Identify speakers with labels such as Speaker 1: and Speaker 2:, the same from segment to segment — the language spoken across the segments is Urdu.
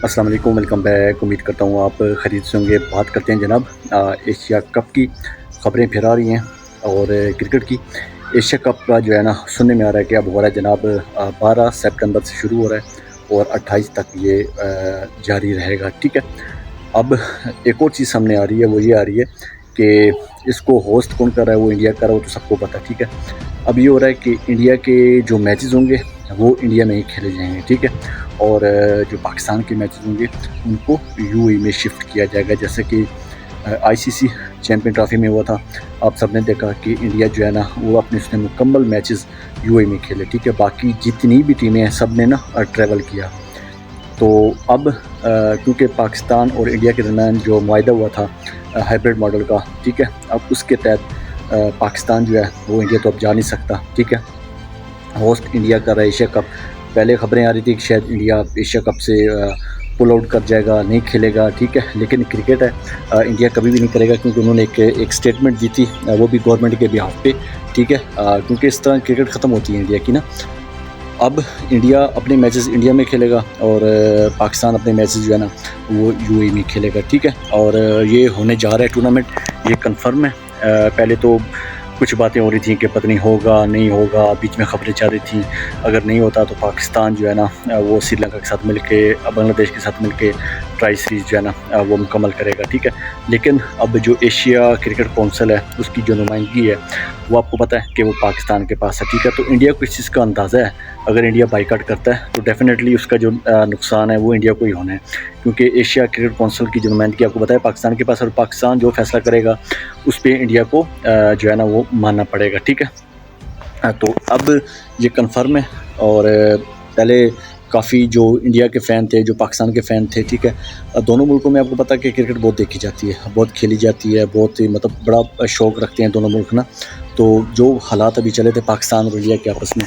Speaker 1: السلام علیکم، ویلکم بیک۔ امید کرتا ہوں آپ خیریت سے ہوں گے۔ بات کرتے ہیں جناب ایشیا کپ کی۔ خبریں پھر آ رہی ہیں اور کرکٹ کی ایشیا کپ کا جو ہے نا سننے میں آ رہا ہے کہ اب ہو رہا ہے جناب 12 سپٹمبر سے شروع ہو رہا ہے اور 28 تک یہ جاری رہے گا، ٹھیک ہے۔ اب ایک اور چیز سامنے آ رہی ہے، وہ یہ آ رہی ہے کہ اس کو ہوسٹ کون کر رہا ہے، وہ انڈیا کر رہا ہے، وہ تو سب کو پتہ، ٹھیک ہے۔ اب یہ ہو رہا ہے کہ انڈیا کے جو میچز ہوں گے وہ انڈیا میں ہی کھیلے جائیں گے، ٹھیک ہے، اور جو پاکستان کے میچز ہوں گے ان کو یو اے میں شفٹ کیا جائے گا، جیسے کہ آئی سی سی چیمپئن ٹرافی میں ہوا تھا۔ آپ سب نے دیکھا کہ انڈیا جو ہے نا وہ اپنے اس نے مکمل میچز یو اے میں کھیلے، ٹھیک ہے۔ باقی جتنی بھی ٹیمیں ہیں سب نے نا ٹریول کیا۔ تو اب کیونکہ پاکستان اور انڈیا کے درمیان جو معاہدہ ہوا تھا ہائبرڈ ماڈل کا، ٹھیک ہے، اب اس کے تحت پاکستان جو ہے وہ انڈیا تو اب جا نہیں سکتا، ٹھیک ہے۔ ہوسٹ انڈیا کر رہا ہے ایشیا کپ۔ پہلے خبریں آ رہی تھی کہ شاید انڈیا ایشیا کپ سے پل آؤٹ کر جائے گا، نہیں کھیلے گا، ٹھیک ہے، لیکن کرکٹ ہے، انڈیا کبھی بھی نہیں کرے گا، کیونکہ انہوں نے ایک سٹیٹمنٹ دی تھی، وہ بھی گورنمنٹ کے بیہاف پہ، ٹھیک ہے، کیونکہ اس طرح کرکٹ ختم ہوتی ہے انڈیا کی نا۔ اب انڈیا اپنے میچز انڈیا میں کھیلے گا اور پاکستان اپنے میچز جو ہے نا وہ یو اے میں کھیلے گا، ٹھیک ہے۔ اور یہ ہونے جا رہا ہے ٹورنامنٹ، یہ کنفرم ہے۔ پہلے تو کچھ باتیں ہو رہی تھیں کہ پتہ نہیں ہوگا نہیں ہوگا، بیچ میں خبریں چل رہی تھیں اگر نہیں ہوتا تو پاکستان جو ہے نا وہ سری لنکا کے ساتھ مل کے، بنگلہ دیش کے ساتھ مل کے ٹرائی سیریز جو ہے نا وہ مکمل کرے گا، ٹھیک ہے۔ لیکن اب جو ایشیا کرکٹ کونسل ہے اس کی جو نمائندگی ہے وہ آپ کو پتہ ہے کہ وہ پاکستان کے پاس ہے، ٹھیک ہے۔ تو انڈیا کو اس چیز کا اندازہ ہے، اگر انڈیا بائی کاٹ کرتا ہے تو ڈیفینیٹلی اس کا جو نقصان ہے وہ انڈیا کو ہی ہونا ہے، کیونکہ ایشیا کرکٹ کونسل کی جو نمائندگی آپ کو پتہ ہے پاکستان کے پاس، اور پاکستان جو فیصلہ کرے گا اس پہ انڈیا کو جو ہے نا وہ ماننا پڑے گا، ٹھیک ہے۔ تو اب یہ کنفرم ہے، اور پہلے کافی جو انڈیا کے فین تھے، جو پاکستان کے فین تھے، ٹھیک ہے، دونوں ملکوں میں آپ کو پتہ ہے کہ کرکٹ بہت دیکھی جاتی ہے، بہت کھیلی جاتی ہے، بہت مطلب بڑا شوق رکھتے ہیں دونوں ملک نا۔ تو جو حالات ابھی چلے تھے پاکستان اور انڈیا کے آپس میں،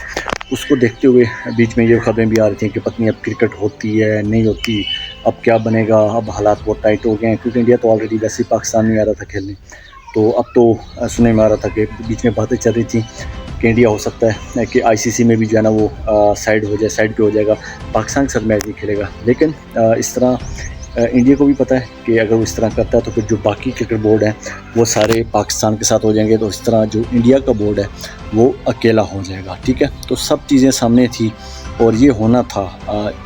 Speaker 1: اس کو دیکھتے ہوئے بیچ میں یہ خبریں بھی آ رہی تھیں کہ پتہ نہیں اب کرکٹ ہوتی ہے نہیں ہوتی، اب کیا بنے گا، اب حالات بہت ٹائٹ ہو گئے ہیں، کیونکہ انڈیا تو آلریڈی ویسے ہی پاکستان میں آ رہا تھا کھیلنے۔ تو اب تو سننے میں آ رہا تھا کہ بیچ میں باتیں چل رہی تھیں کہ انڈیا ہو سکتا ہے کہ آئی سی سی میں بھی جو ہے نا وہ سائڈ پہ ہو جائے گا، پاکستان کے ساتھ میچ نہیں کھیلے گا۔ لیکن اس طرح انڈیا کو بھی پتہ ہے کہ اگر وہ اس طرح کرتا ہے تو پھر جو باقی کرکٹ بورڈ ہیں وہ سارے پاکستان کے ساتھ ہو جائیں گے، تو اس طرح جو انڈیا کا بورڈ ہے وہ اکیلا ہو جائے گا، ٹھیک ہے۔ تو سب چیزیں سامنے تھی اور یہ ہونا تھا،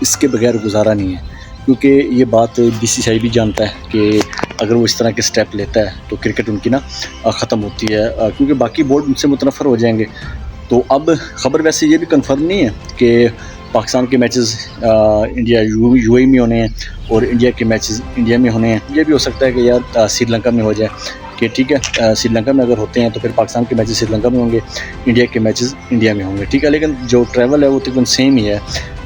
Speaker 1: اس کے بغیر گزارا نہیں ہے، کیونکہ یہ بات بی سی سی آئی بھی جانتا ہے کہ اگر وہ اس طرح کے سٹیپ لیتا ہے تو کرکٹ ان کی نا ختم ہوتی ہے، کیونکہ باقی بورڈ ان سے متنفر ہو جائیں گے۔ تو اب خبر ویسے یہ بھی کنفرم نہیں ہے کہ پاکستان کے میچز انڈیا یو اے میں ہونے ہیں اور انڈیا کے میچز انڈیا میں ہونے ہیں۔ یہ بھی ہو سکتا ہے کہ یار سری لنکا میں ہو جائے کہ ٹھیک ہے، سری لنکا میں اگر ہوتے ہیں تو پھر پاکستان کے میچز سری لنکا میں ہوں گے، انڈیا کے میچز انڈیا میں ہوں گے، ٹھیک ہے۔ لیکن جو ٹریول ہے وہ تقریباً سیم ہی ہے،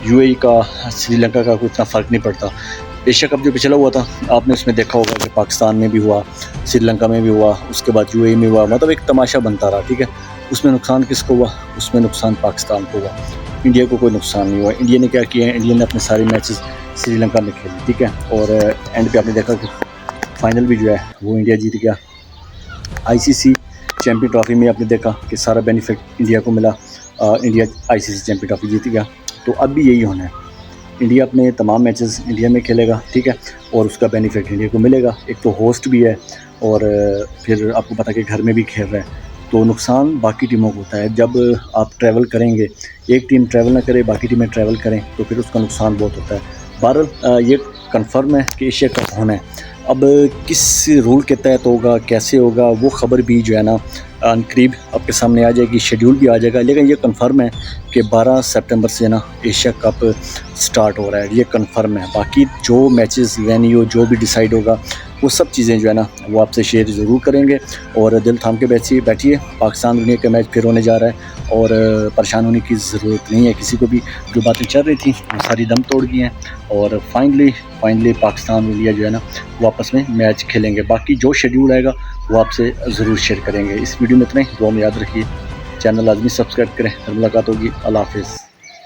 Speaker 1: یو اے کا سری لنکا کا کوئی اتنا فرق نہیں پڑتا۔ ایشیا کپ جو پچھلا ہوا تھا آپ نے اس میں دیکھا ہوگا کہ پاکستان میں بھی ہوا، سری لنکا میں بھی ہوا، اس کے بعد یو اے میں ہوا، مطلب ایک تماشا بنتا رہا، ٹھیک ہے۔ اس میں نقصان کس کو ہوا؟ اس میں نقصان پاکستان کو ہوا، انڈیا کو کوئی نقصان نہیں ہوا۔ انڈیا نے کیا کیا ہے، انڈیا نے اپنے سارے میچز سری لنکا میں کھیلے، ٹھیک ہے، اور اینڈ پہ آپ نے دیکھا کہ فائنل بھی جو ہے وہ انڈیا جیت گیا۔ آئی سی سی چیمپئن ٹرافی میں آپ نے دیکھا کہ سارا بینیفٹ انڈیا کو ملا، India I C C champion trophy جیت گیا۔ تو اب بھی یہی ہونا ہے، انڈیا اپنے تمام میچز انڈیا میں کھیلے گا، ٹھیک ہے، اور اس کا بینیفٹ انڈیا کو ملے گا۔ ایک تو ہوسٹ بھی ہے اور پھر آپ کو پتہ کہ گھر میں بھی کھیل رہا ہے، تو نقصان باقی ٹیموں کو ہوتا ہے۔ جب آپ ٹریول کریں گے، ایک ٹیم ٹریول نہ کرے باقی ٹیمیں ٹریول کریں تو پھر اس کا نقصان بہت ہوتا ہے۔ بہرحال یہ کنفرم ہے کہ ایشیا کپ ہونا ہے، اب کس رول کے تحت ہوگا، کیسے ہوگا، وہ خبر بھی جو ہے نا قریب آپ کے سامنے آ جائے گی، شیڈیول بھی آ جائے گا۔ لیکن یہ کنفرم ہے کہ 12 سپٹمبر سے نا ایشیا کپ سٹارٹ ہو رہا ہے، یہ کنفرم ہے۔ باقی جو میچز وینیو جو بھی ڈیسائیڈ ہوگا وہ سب چیزیں جو ہے نا وہ آپ سے شیئر ضرور کریں گے، اور دل تھام کے بیٹھیے، پاکستان دنیا کا میچ پھر ہونے جا رہا ہے اور پریشان ہونے کی ضرورت نہیں ہے کسی کو بھی۔ جو باتیں چل رہی تھیں وہ ساری دم توڑ گئی ہیں، اور فائنلی پاکستان اور انڈیا جو ہے نا وہ آپس میں میچ کھیلیں گے۔ باقی جو شیڈیول آئے گا وہ آپ سے ضرور شیئر کریں گے۔ اس ویڈیو میں اتنا ہی، دعا میں یاد رکھیے، چینل لازمی سبسکرائب کریں، پھر ملاقات ہوگی، اللہ حافظ۔